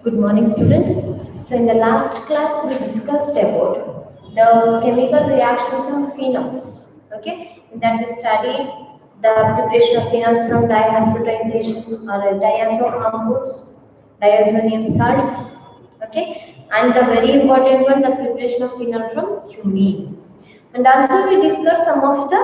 Good morning, students. So, in the last class, we discussed about the chemical reactions of phenols. Okay, in that we studied the preparation of phenols from diazotization or diazo compounds, diazonium salts. Okay, and the very important one, the preparation of phenol from cumene. And also, we discussed some of the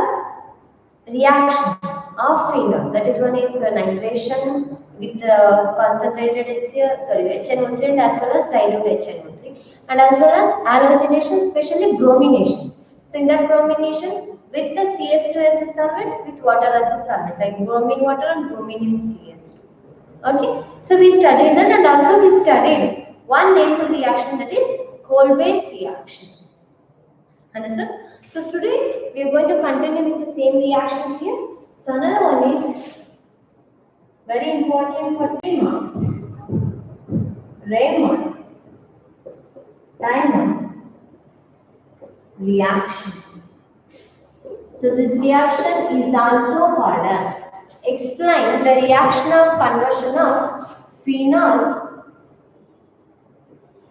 reactions of phenol. That is, one is nitration with concentrated HNO3 and as well as dilute HNO3, and as well as halogenation, especially bromination. So in that bromination with the CS2 as a solvent, with water as a solvent, like bromine water and bromine in CS2. Okay, so we studied that, and also we studied one named reaction, that is coal-based reaction. Understood? So today we are going to continue with the same reactions here. So another one is very important for 3 marks. Raymond diamond reaction. So this reaction is also called as, explain the reaction of conversion of phenol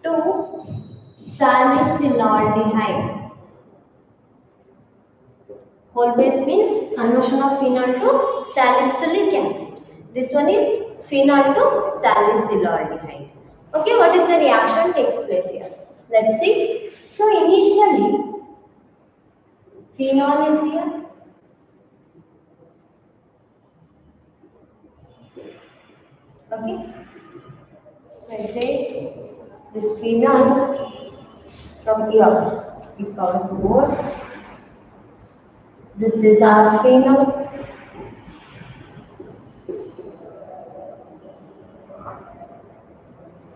to salicylaldehyde. Whole base means conversion of phenol to salicylic acid. This one is phenol to salicylaldehyde. Okay, what is the reaction takes place here? Let's see. So initially, phenol is here. Okay. So I take this phenol from here. It covers the board. This is our phenol.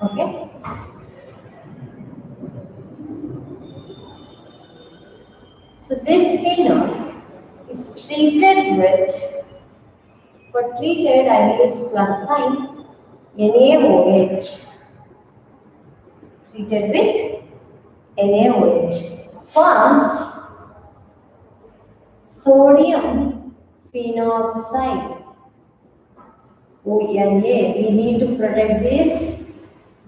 Okay. So this phenol is treated with, for treated I use plus sign NaOH. Treated with NaOH forms sodium phenoxide. ONA. We need to protect this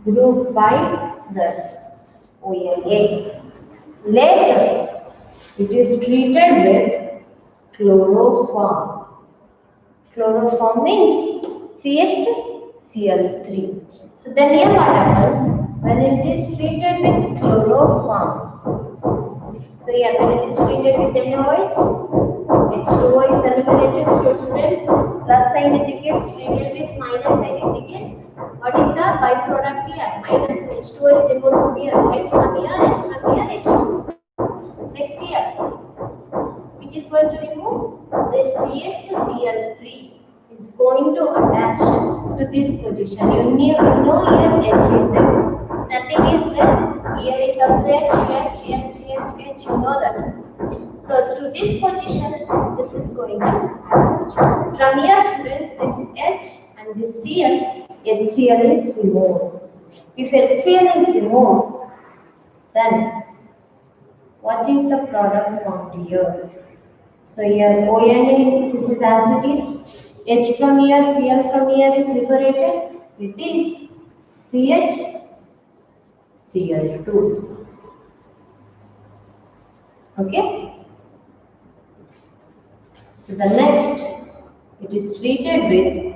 group by this ONA. Later, it is treated with chloroform. Chloroform means CHCl3. So then here what happens when it is treated with chloroform? So here when it is treated with NaOH, H2O is eliminated. So students, plus sign indicates, treated with minus sign indicates. What is the byproduct here? Minus H2O is removed from here. H from here, H from here, H2. Next here, which is going to remove this CHCl3 is going to attach to this position. You know here H is there. Nothing is there. Here is also H. You know that. So through this position, this is going to attach. From here, students, this H and this Cl, HCl is removed. If HCl is removed, then what is the product formed here? So here ONA, this is as it is. H from here, Cl from here is liberated. It is CHCl2. Okay. So the next, it is treated with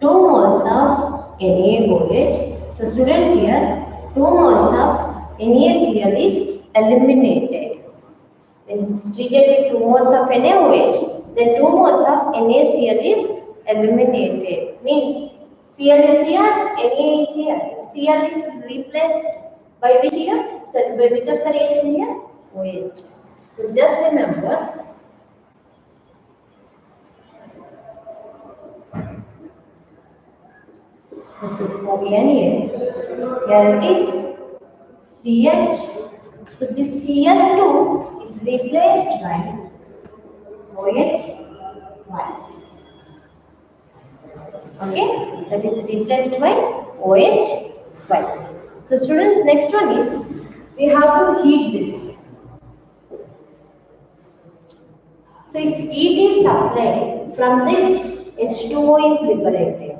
2 moles of NaOH. So students, here 2 moles of NaCl is eliminated. When it is treated with 2 moles of NaOH, then 2 moles of NaCl is eliminated. Means Cl is here, Na is here. Cl is replaced by which here? So by which of the reaction here? OH. So just remember, this is ONA. Here it is CH. So this Cl2 is replaced by OH twice. Okay, that is replaced by OH twice. So students, next one is we have to heat this. So if heat is supplied, from this H2O is liberated.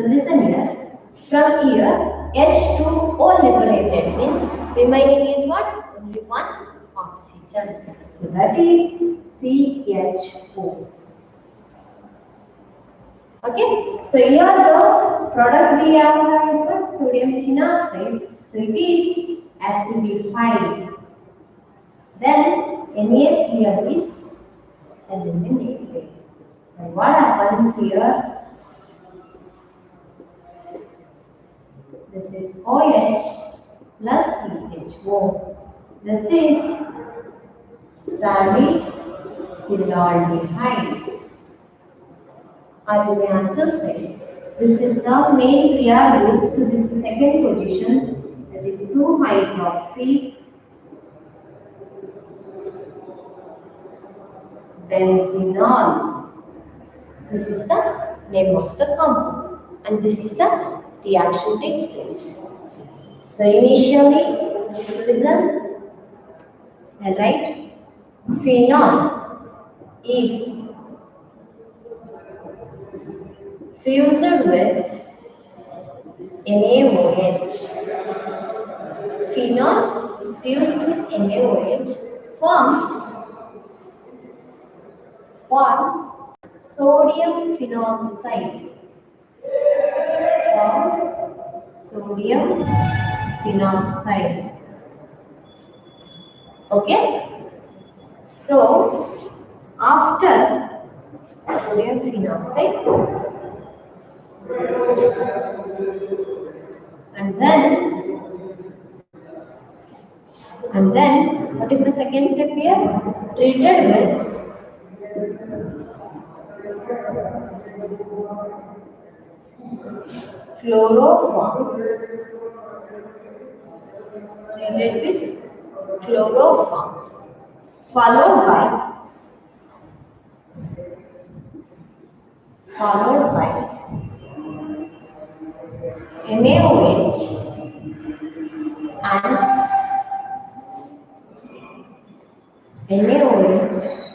So listen here. From here, H2O liberated means remaining is what? Only one oxygen. So that is CHO. Okay. So here the product we have is what? Sodium phenoxide. So it is acidified. Then NaCl is eliminated. And what happens here? This is OH plus CHO. This is salicylaldehyde. Or you may also say this is the main Kriya group. So this is second position. That is 2-hydroxy benzenol. This is the name of the compound, and this is the reaction takes place. So initially, listen, and write phenol is fused with NaOH. Phenol is fused with NaOH, forms sodium phenoxide. Forms sodium phenoxide. Okay? So, after sodium phenoxide, and then what is the second step here? Treated with chloroform. Treated with chloroform, followed by NaOH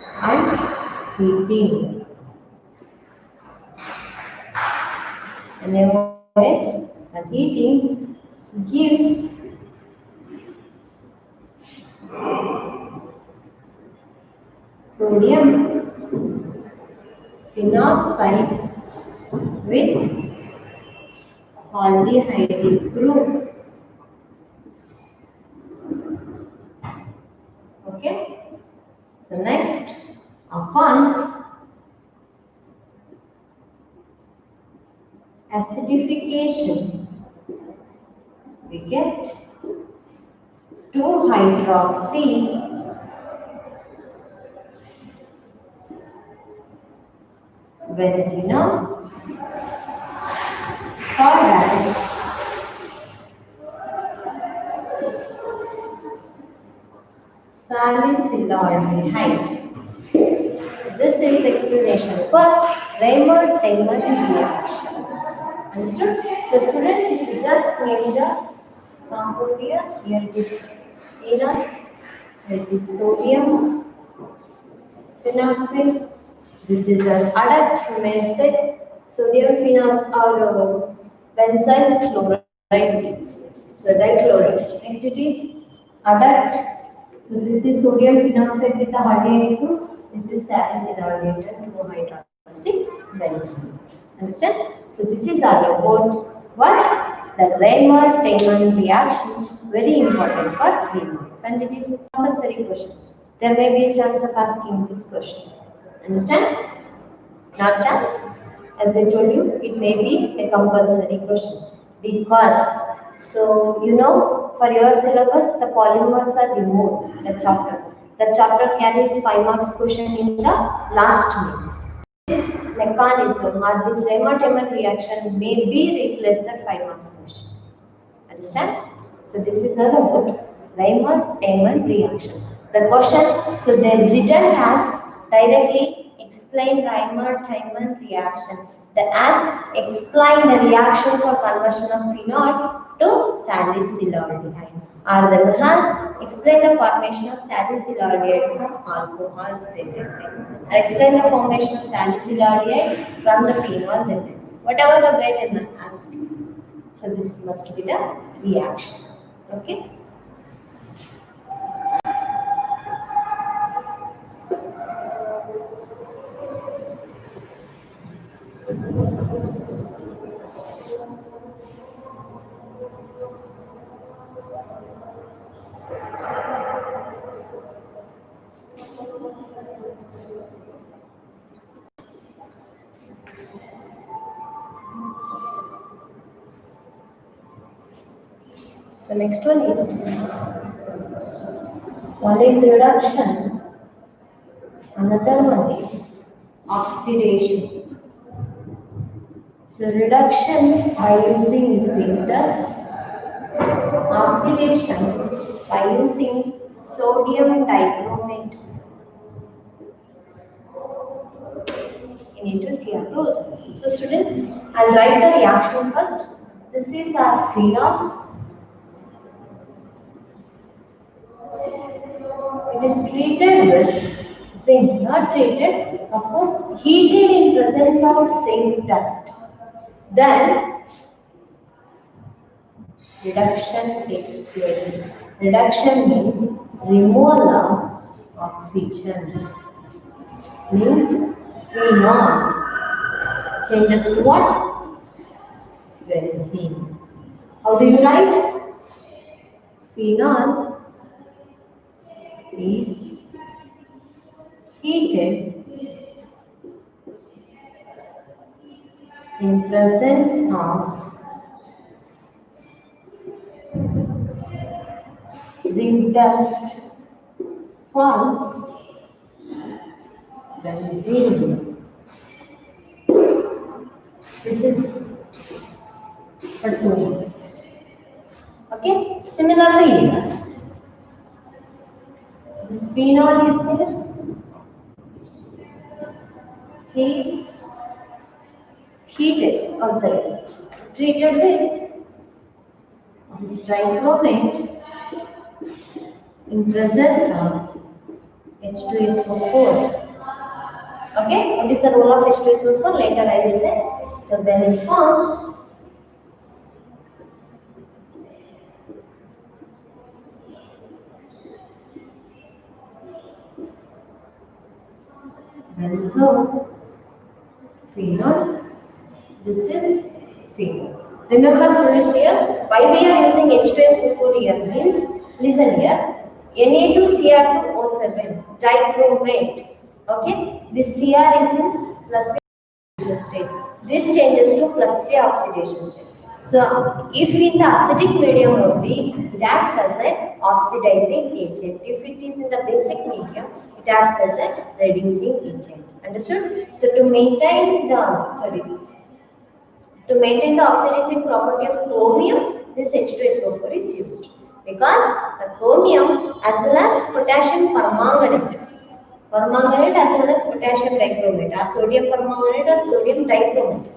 and heating. NaOH and heating gives sodium phenoxide with aldehyde group. Okay. So next, upon acidification, we get 2-hydroxy benzenol called as salicylaldehyde. So this is the explanation for Raymer-Tayman reaction. Understood? So students, if you just name the compound here it is phenol, here it is sodium phenoxide. This is an adduct, you may say sodium phenol or benzyl chloride it is. So dichloride. Next it is adduct. So this is sodium phenoxide with the aldehyde group. This is salicylaldehyde and 2-hydroxy benzyl. Understand? So this is all about what? The Raymer-Tayman reaction. Very important for 3 marks, and it is a compulsory question. There may be a chance of asking this question. Understand? Not chance. As I told you, it may be a compulsory question because, so you know, for your syllabus, the polymers are removed. The chapter carries 5 marks question in the last minute. This mechanism or this Raymer-Tayman reaction may be replaced the 5 marks question. Understand? So this is all about Raymer-Tayman reaction. The question, so they didn't ask directly explain Raymer-Tayman reaction. They ask explain the reaction for conversion of phenol to salicylaldehyde. Or they ask explain the formation of salicylaldehyde from alcohols, they just say. Or explain the formation of salicylaldehyde from the phenol, they say. whatever the get in acid. So this must be the reaction. Okay. So next one is reduction, another one is oxidation. So reduction by using zinc dust, oxidation by using sodium dichromate into Cr2. So students, I'll write the reaction first. This is our phenol. It is treated with zinc, not treated, of course, heated in presence of zinc dust. Then reduction takes place. Reduction means removal of oxygen. Means phenol changes to what? Benzene. How do you write? Phenol is heated in presence of zinc dust forms benzene. This is for 2 years. Okay? Similarly here, this phenol is there. Is heated, treated with this dichromate in presence of H2SO4. Okay, what is the role of H2SO4? Later I will say. So then it forms benzo phenol. This is phenol. Remember students here, why we are using H2SO4 here means, listen here, Na2Cr2O7 dichromate. Okay, this Cr is in plus oxidation state. This changes to plus 3 oxidation state. So if in the acidic medium only, it acts as an oxidizing agent. If it is in the basic medium, it acts as a reducing agent. Understood? So to maintain the oxidizing property of chromium, this H2SO4 is used because the chromium as well as potassium permanganate as well as potassium dichromate are sodium permanganate or sodium dichromate.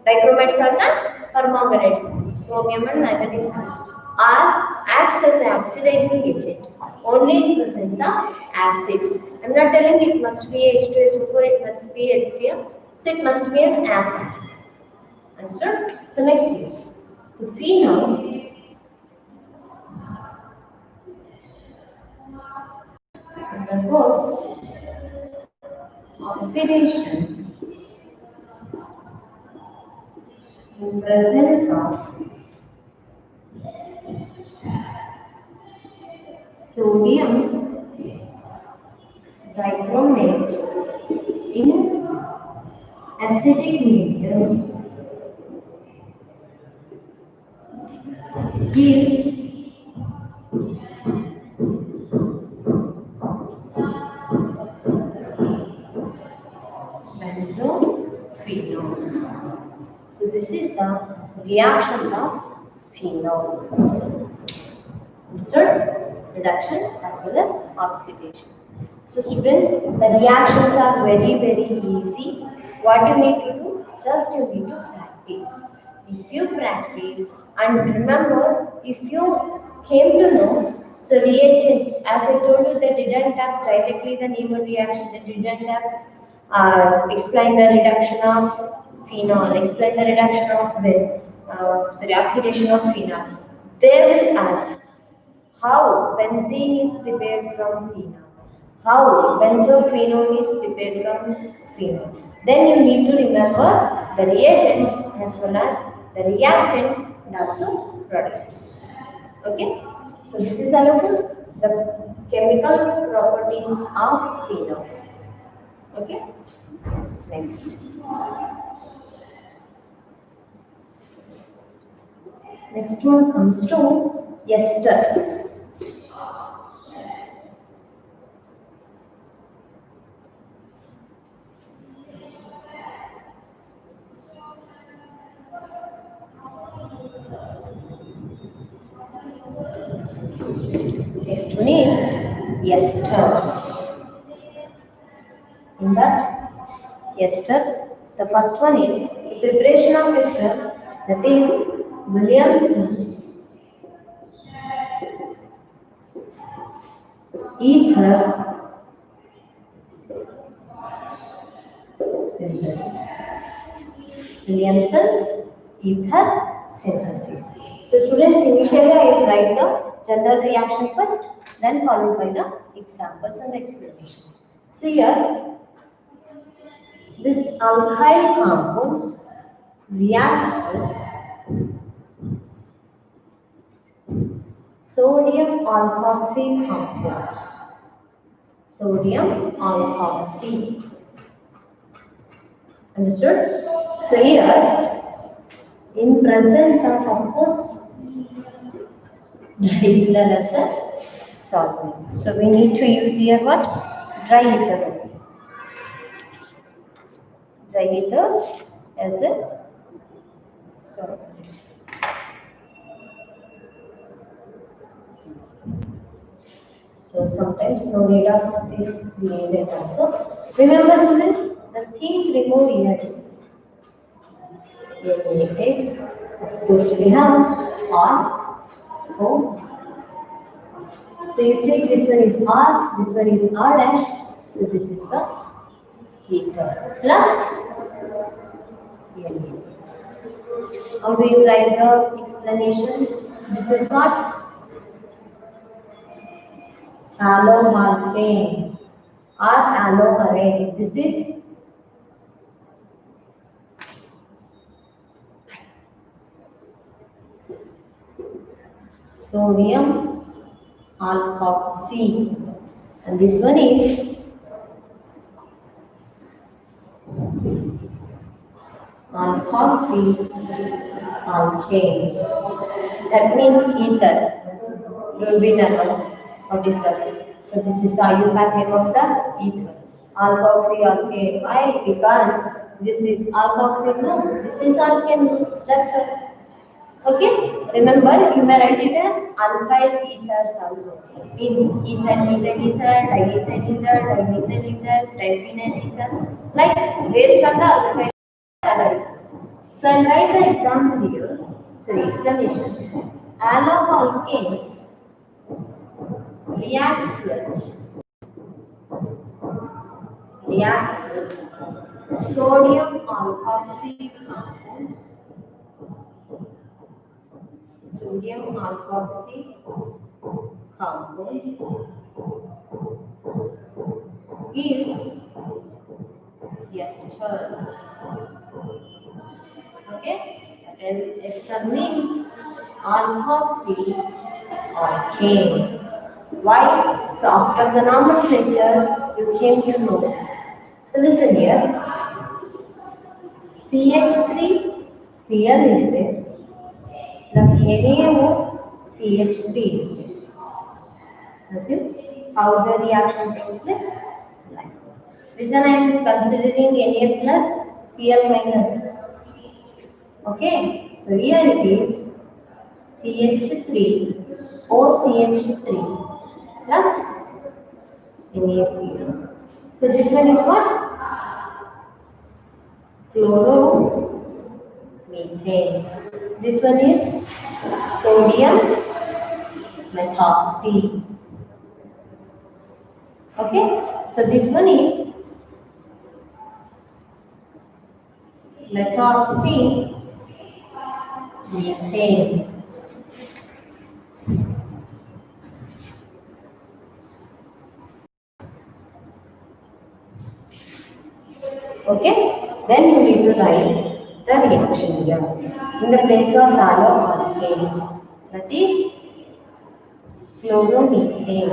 Dichromates are not permanganates. Chromium and manganese salts acts as an oxidizing agent only in presence of acids. I am not telling it must be H2SO4, it must be HCl. So it must be an acid. Understood? So next here. So phenol undergoes oxidation in presence of sodium dichromate in acidic medium gives benzophenol. So this is the reactions of phenols. Understood? Reduction as well as oxidation. So students, the reactions are very easy. What you need to do? Just you need to practice. If you practice and remember, if you came to know, so reagents, as I told you, they didn't ask directly the name of reaction, they didn't ask explain the reduction of phenol, explain the reduction of oxidation of phenol. They will ask how benzene is prepared from phenol, how benzophenol is prepared from phenol. Then you need to remember the reagents as well as the reactants and also products. Okay, so this is about the chemical properties of phenols. Okay, next. Next one comes to ester. Next one is ester. In that esters, the first one is the preparation of ester, that is Williamson's ether synthesis. Williamson's ether synthesis. So students, initially I will write the general reaction first, then followed by the examples and the explanation. So here, this alkyl compounds reacts with sodium alkoxy compounds. Sodium alkoxy. Understood? So here, in presence of course, dry ether as a solvent. So we need to use here what? Dry ether. Dry ether as a solvent. So sometimes no need of this reagent also. Remember students, the thing removed here is NaX, of course we have R, O. So you take this one is R, this one is R dash, so this is the ether plus NaX. How do you write the explanation? This is what? Allomalane or alloarane. This is sodium alkoxy, and this one is alkoxy alkane. That means ether. You will be nervous. What is that? So this is the IUPAC name of the ether. Alkoxy alkane. Why? Because this is alkoxy group. This is alkane. That's why. Okay, remember you may write it as alkyl ethers also. Means ether, dimethyl ether, diphenyl ether, like based on the alkyl ether. So I'll write the example here. So explanation. Alloalkanes reacts with sodium alkoxy compounds. Sodium alkoxy compound gives ester. Okay, and ester means alkoxy alkane. Why? So after the nomenclature you came to know. So listen here. CH3 Cl is there plus NaO CH3 is there. Assume how the reaction takes place like this. Listen, I am considering Na plus Cl minus. Okay, so here it is CH3 OCH3 plus NaCl. So this one is what? Chloromethane. This one is sodium methoxy. Okay, so this one is methoxy methane. Okay, then you need to write the reaction here. In the place of alkane, that is chloromethane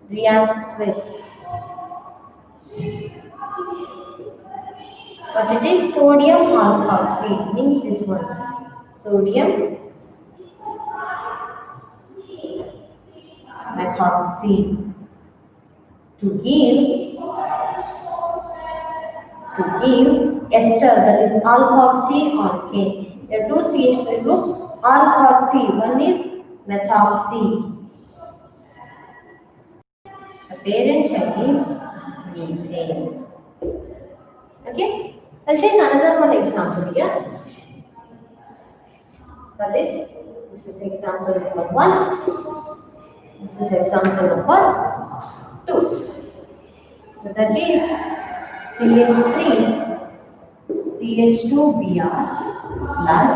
reacts with, but it is sodium alkoxy, means this one, sodium methoxy, to give ester, that is alkoxy alkane. There are two CH3 group, alkoxy, one is methoxy. The parent child is methane. Okay, I'll take another one example here. For this is example number 1. This is example number 2. So that is CH3 CH2Br plus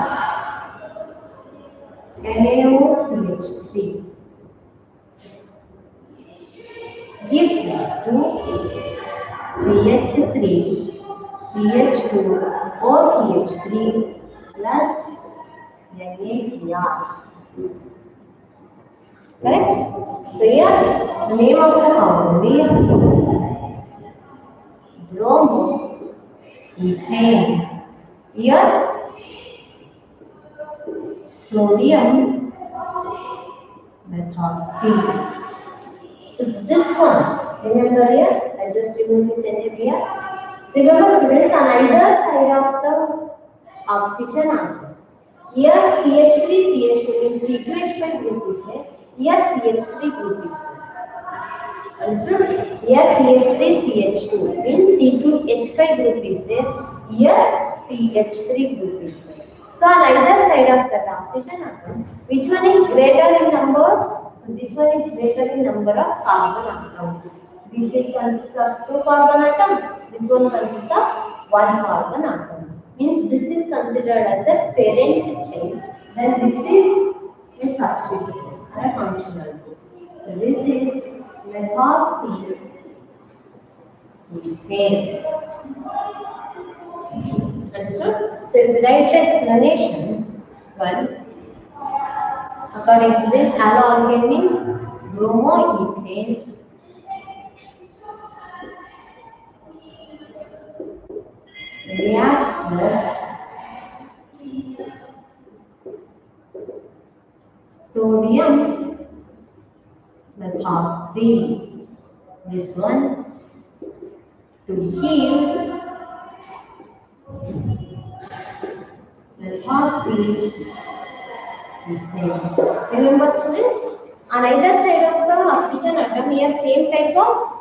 NaOCH3 gives rise to CH3 CH2OCH3 plus NaBr. Correct? So here the name of the compound is bromomethane. Here sodium methoxy. So this one, remember here, I just removed this entity here. Remember students, on either side of the oxygen atom, here CH3 CH2 means C2H5 group is there, here CH3 group is there. Understood? Here CH3 CH2 means C2H5 group is there, here CH3 group is there. So on either side of that oxygen atom, which one is greater in number? So this one is greater in number of carbon atom. This is consists of 2 carbon atom. This one consists of 1 carbon atom. Means this is considered as a parent chain. Then this is a substituent or a functional group. So this is methoxy methane. Understood? So if we write the explanation, well, according to this, haloalkane means bromoethane reacts with sodium methoxy, this one, to give methoxy methane. Remember students, on either side of the oxygen atom, here same type of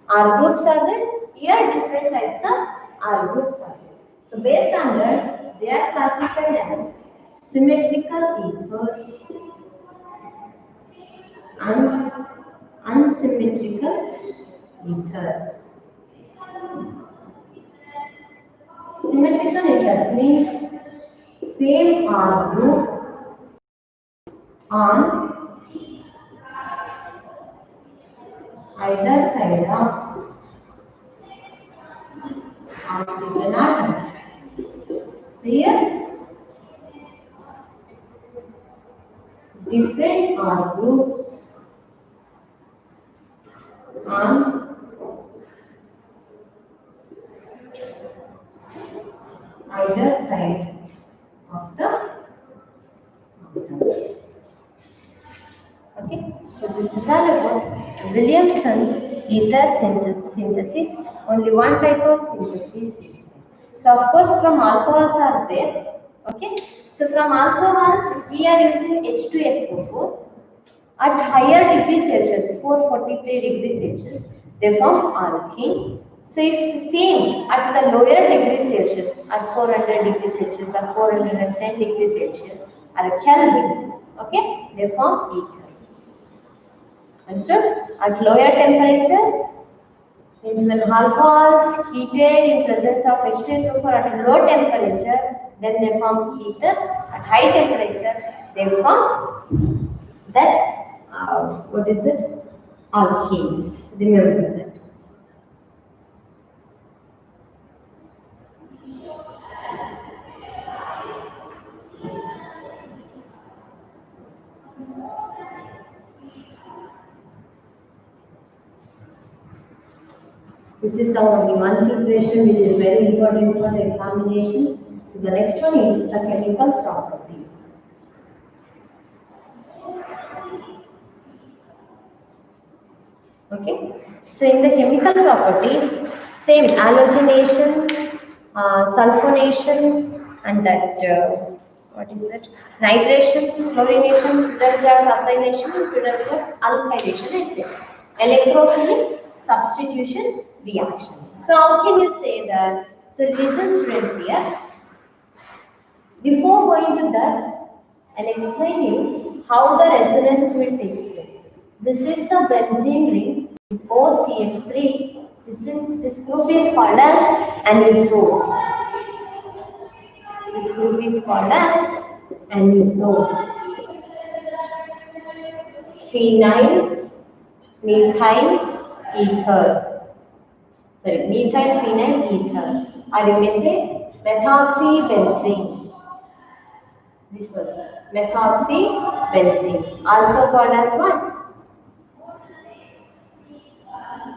R groups are there, here different types of R groups are there. So based on that, they are classified as symmetrical ethers and unsymmetrical ethers. Symmetrical ethers means same R group on either side of oxygen atom. So here different R groups on either side of the atoms. Okay, so this is all about Williamson's ether synthesis. Only one type of synthesis is there. So of course from alcohols are there. Okay, so from alcohols we are using H2SO4. At higher degree Celsius, 443 degrees Celsius, they form alkene. So if the same at the lower degree Celsius, at 400 degrees Celsius or 410 degrees Celsius or Kelvin, okay, they form ether. Understood? At lower temperature, Means when alcohols heated in presence of H2SO4 at low temperature, then they form ethers. At high temperature, they form that what is it? Alkenes. Remember that. This is the only one preparation which is very important for the examination. So the next one is the chemical properties. Okay. So in the chemical properties, same halogenation, sulfonation, and that what is it? Nitration, chlorination, pyrrolic acylation, and pyrrolic alkylation, etc. Electrophilic substitution reaction. So how can you say that? So listen, students, here. Before going to that, I'll explain you how the resonance will take place. This is the benzene ring OCH3. This group is called as anisole. This group is called as anisole. Phenyl, methyl, ether. Sorry, methyl, phenyl, ether. Or you may say methoxybenzene. This one, methoxybenzene, also called as what?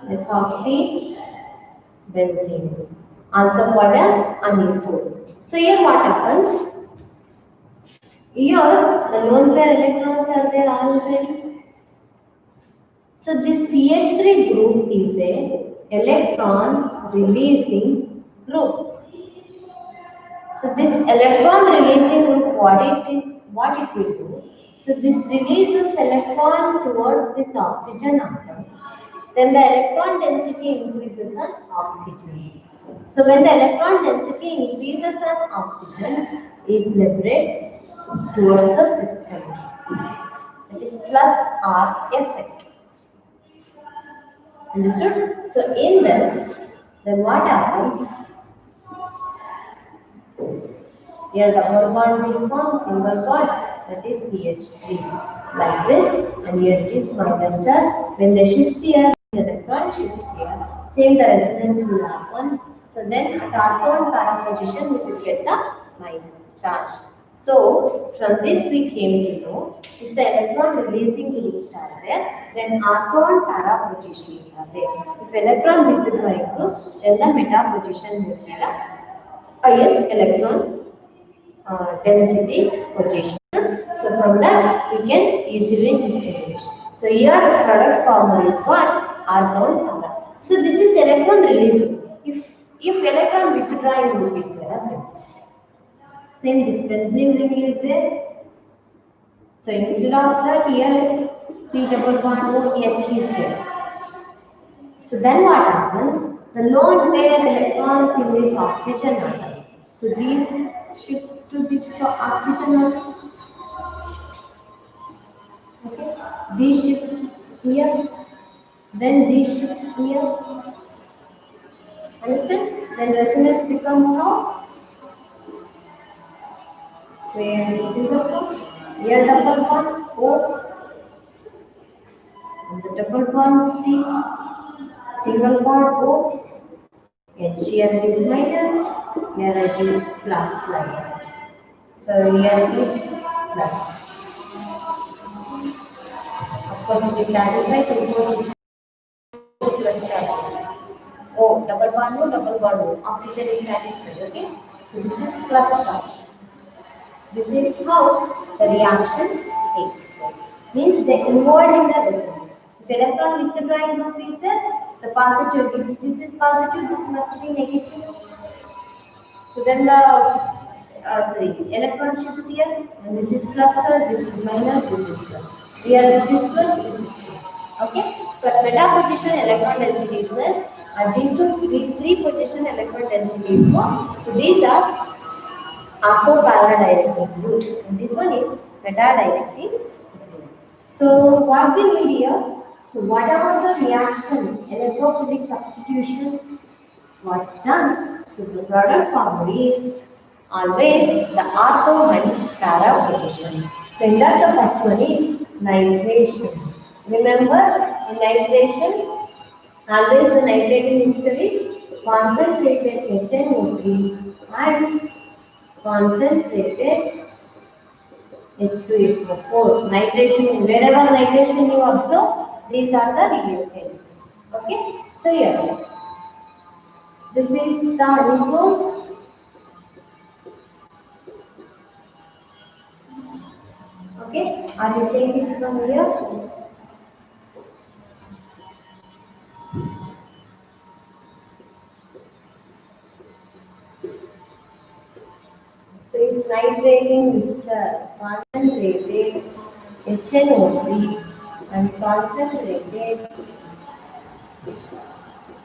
Methoxybenzene, also called as anisole. So here what happens? Here the lone pair electrons are there already. So this CH3 group is a electron releasing group. So this electron releasing group, what it will do? So this releases electron towards this oxygen atom. Then the electron density increases on oxygen. So when the electron density increases on oxygen, it liberates towards the system. That is plus R effect. Understood? So in this, then what happens? Here double bond will form single bond, that is CH3 like this, and here it is minus charge. When the shifts here, the electron shifts here, same the resonance will happen. So then at ortho para position we will get the minus charge. So from this we came to know if the electron releasing groups are there, then ortho and para positions are there. If electron withdrawing groups, then the meta position will be the highest electron density position. So from that we can easily distinguish. So here the product formula is what? Argon para. So this is electron releasing. If electron withdrawing group is there, so same dispensing ring is there. So instead of that, here C double bond O H is there. So then what happens? The lone pair electrons in this oxygen atom. So these shifts to this oxygen atom. Okay. These shifts here. Then these shifts here. Understand? Then resonance becomes how? Where this is a bond. Here double bond O. And the double bond C. Single bond O. H here it is minus. Here it is plus like that. So here it is plus. Of course, it is satisfied because it is plus charge. O, double bond O, double bond O. Oxygen is satisfied, okay? So this is plus charge. This is how the reaction takes place. Means they involved in the resonance. If electron withdrawing group is there, the positive, if this is positive, this must be negative. So then the electron shifts here, and this is plus charge, this is minus, this is plus. Here this is plus, this is plus. Okay? So at meta position electron density is less. At these three position electron density is more. So these are para-dielectric groups, and this one is meta-dielectric group. So what we need here? So whatever the reaction, electrophilic substitution was done, so the product form is always the ortho and para position. So in that the first one is nitration. Remember, in nitration, always the nitrating mixture is concentrated HNO3 and concentrated H2SO4. Nitration, wherever nitration you observe, these are the reagents. Okay, so here, this is the result. Okay, are you taking it from here? So it's nitrating mixture, concentrated HNO3 and concentrated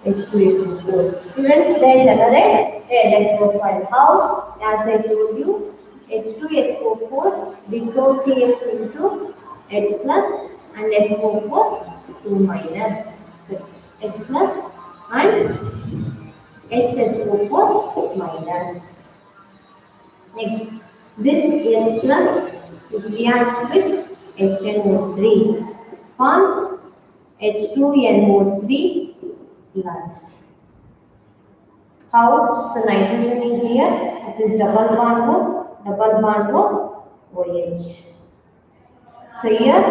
H2SO4. Students, they generate the electrophile. How? As I told you, H2SO4 dissociates into H plus and SO4 2 minus. So H plus and HSO4 minus. Next, this H plus is reacts with HNO3, forms H2NO3 plus. How? So nitrogen is here. This is double bond OH. So here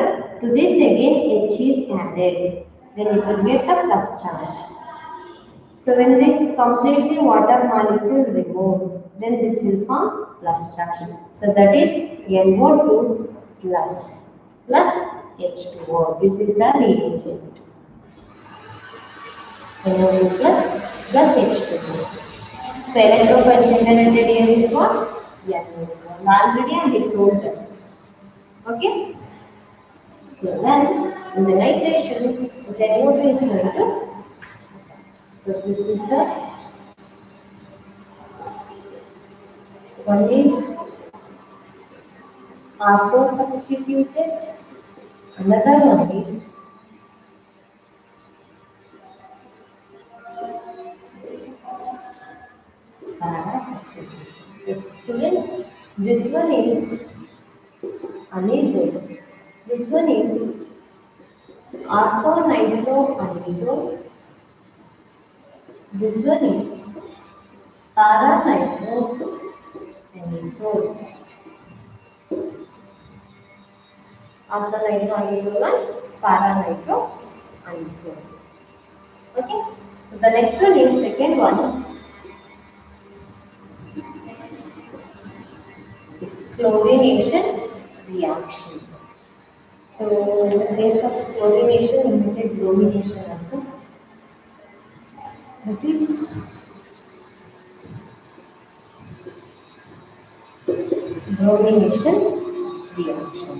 to this again H is added. Then it will get a plus charge. So when this completely water molecule removed, then this will form plus charge. So that is NO2 plus H2O. This is the reagent. NO2 plus H2O. So electrophile generated here is what? NO2. Already I told them. Okay? So then in the nitration, this NO2 is going to. So this is the one is R4 substituted, another one is para substituted. So students, this one is anazole, this one is orthonitrophenazole, this one is para-nitrophenazole. Orthonitrophenazole and para-nitrophenazole. Okay, so the next one is second one, chlorination reaction. So in the case of chlorination, we get bromination also. That is bromination reaction.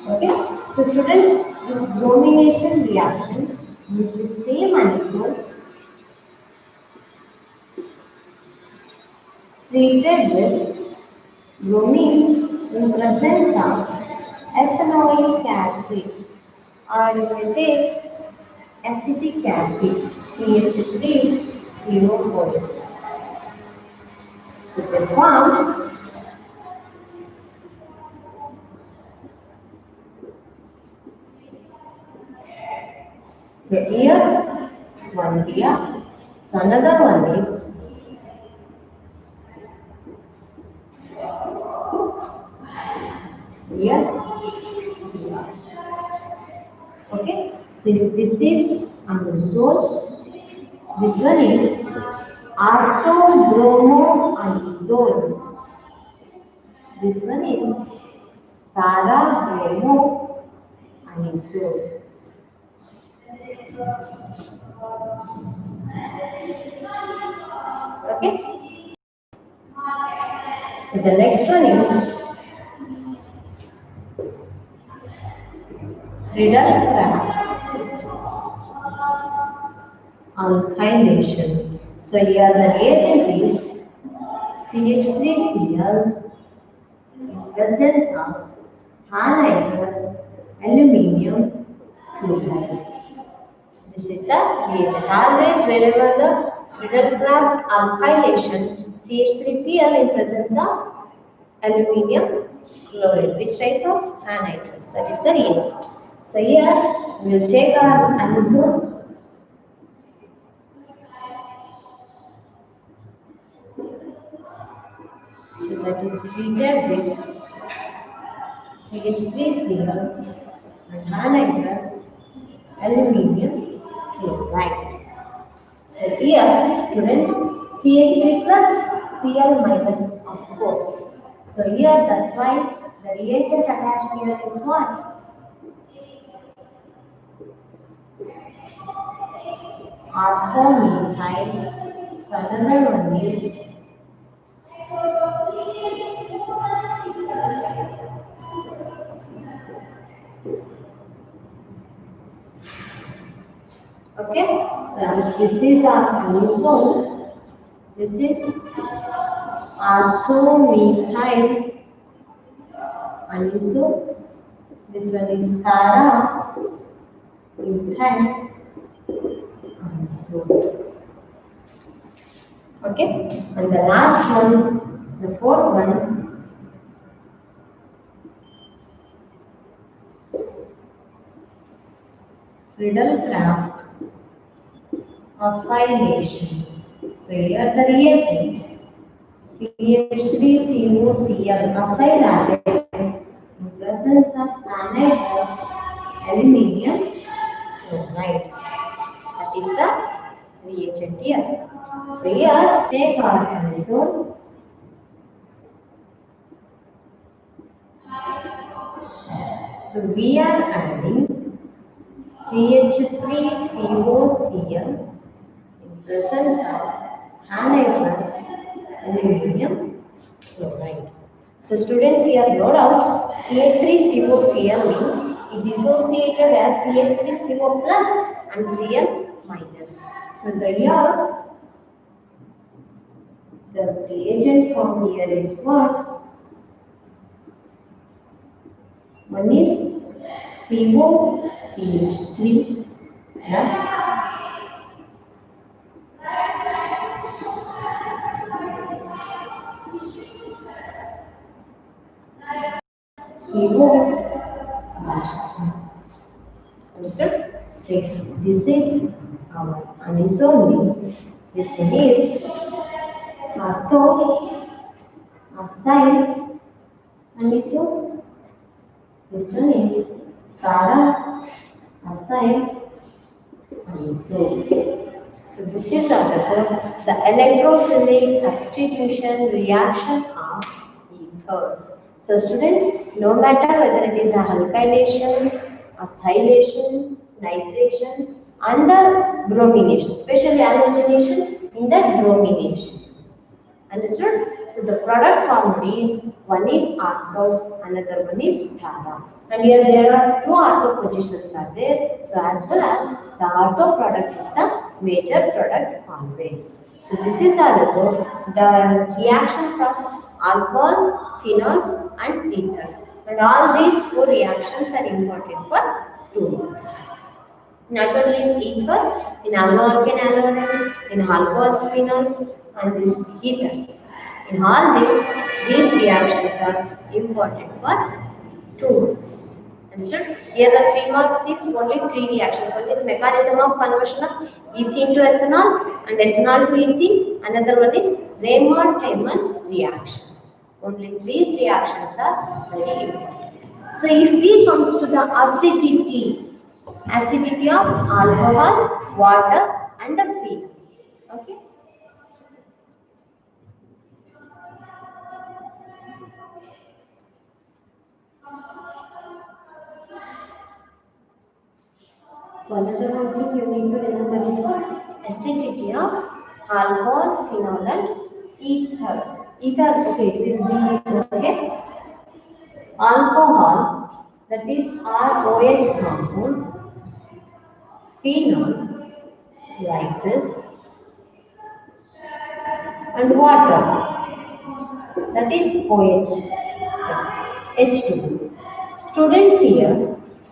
Okay, so students, the bromination reaction is the same molecule treated with bromine in presence of ethanoic acid, or you may take acetic acid CH3COOH. So they form so here one here, so another one is here. Okay, so this is anisole, this one is orthobromoanisole, this one is para-bromoanisole. Okay, so the next one is Rieder-Craft alkylation. So here the reagent is CH3Cl in presence of anhydrous aluminium chloride. is the reagent. Always wherever the Friedel-Crafts alkylation CH3Cl in presence of aluminium chloride. Which type of anhydrous? That is the reagent. So here we will take our anisole. So that is treated with CH3Cl and anhydrous aluminium chloride. So here students CH3 plus Cl minus, of course. So here that's why the reagent attached here is what? Orthomethyl. So another one is okay. So this is our anisole. This is orthomethyl anisole. This one is para-methyl anisole. Okay. And the last one, the fourth one, Friedel-Crafts acylation. So here the reagent CH3COCl acyl added in presence of anhydrous aluminium chloride. That is the reagent here. So here take our anisole. So we are adding CH3COCl in presence of anhydrous aluminium chloride. So students here note out CH3COCl means it dissociated as CH3CO plus and Cl minus. So the reagent form here is what? One is COCH3 plus COCH3. Understood? Say this is our anisole means this one is ortho-acyl anisole. This one is para-acyl anisole. So this is the electrophilic substitution reaction of ethers. So students, no matter whether it is a alkylation, acylation, nitration, and the bromination, especially halogenation in the bromination. Understood? So the product formed is one is ortho, another one is para. And here there are two ortho positions are there. So as well as the ortho product is the major product always. So this is the reactions of alcohols, phenols and ethers. And all these four reactions are important for 2 marks. Not only in ether, in allo-alkane, in alcohols, phenols and these ethers. In all these reactions are important for 2 marks. Understood? Here the 3 marks is only 3 reactions. One is mechanism of conversion of ethene to ethanol and ethanol to ethene. Another one is Raymond-Tiemann reaction. Only these reactions are very important. So if we comes to the acidity of alcohol, water and the phenol. Okay. So another one thing you need to remember is what? Acidity of alcohol, phenol and ether. Ether, okay. Alcohol, that is ROH compound. Phenol, like this. And water, that is OH, H2. Students here,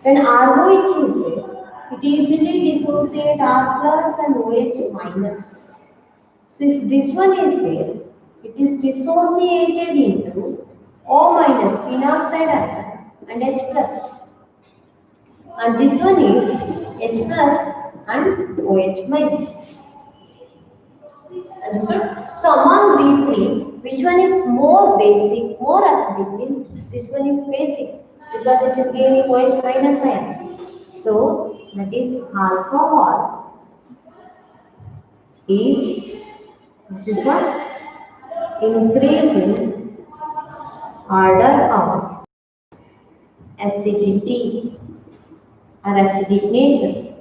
when ROH is there, it easily dissociates R plus and OH minus. So if this one is there, it is dissociated into O minus phenoxide ion and H plus. And this one is H plus and OH minus. Understood? So among these three, which one is more basic, more acidic means this one is basic because it is giving OH minus ion. So that is alcohol is, this is what? Increasing order of acidity or acidic nature.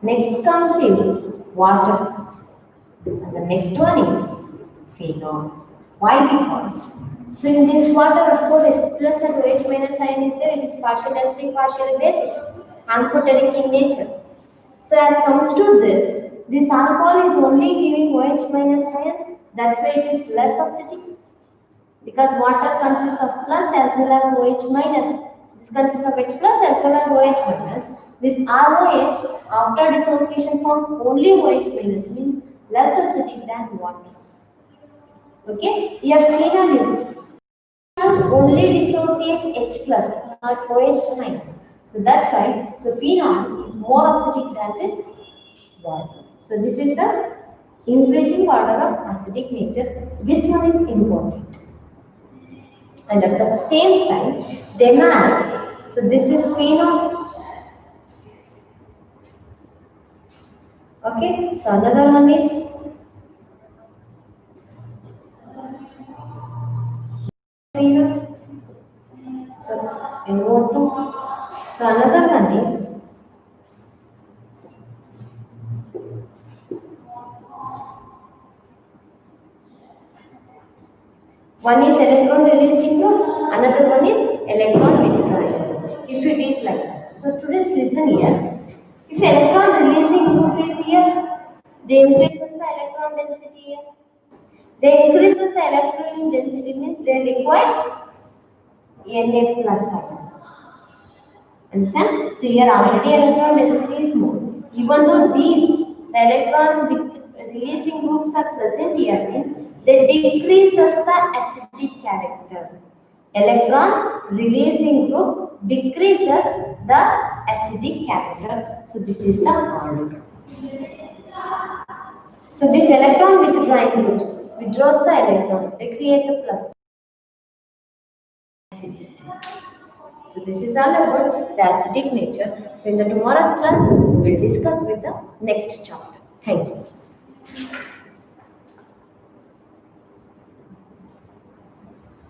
Next comes is water. And the next one is phenol. Why? Because so in this water, of course, H plus and OH minus ion is there. It is partially acidic, partially basic, amphoteric in nature. So as comes to this alcohol is only giving OH minus ion. That's why it is less acidic. Because water consists of plus as well as OH minus. This consists of H plus as well as OH minus. This ROH after dissociation forms only OH minus, means less acidic than water. Okay, here phenol is only dissociate H plus, not OH minus. So that's why, so phenol is more acidic than this water. So this is the increasing order of acidic nature. This one is important. And at the same time, they ask, so this is phenol. Okay, so another one is phenol. So NO2. So another one is electron releasing group, another one is electron withdrawing. If it is like that. So students listen here. If electron releasing group is here, they increases the electron density here. They increases the electron density means they require Na plus ions. Understand? So here already electron density is more. Even though the electron releasing groups are present here means they decreases the acidic character. Electron releasing group decreases the acidic character. So this is the order. So this electron withdrawing groups withdraws the electron. They create the plus. Acidity. So this is all about the acidic nature. So in the tomorrow's class, we will discuss with the next chapter. Thank you.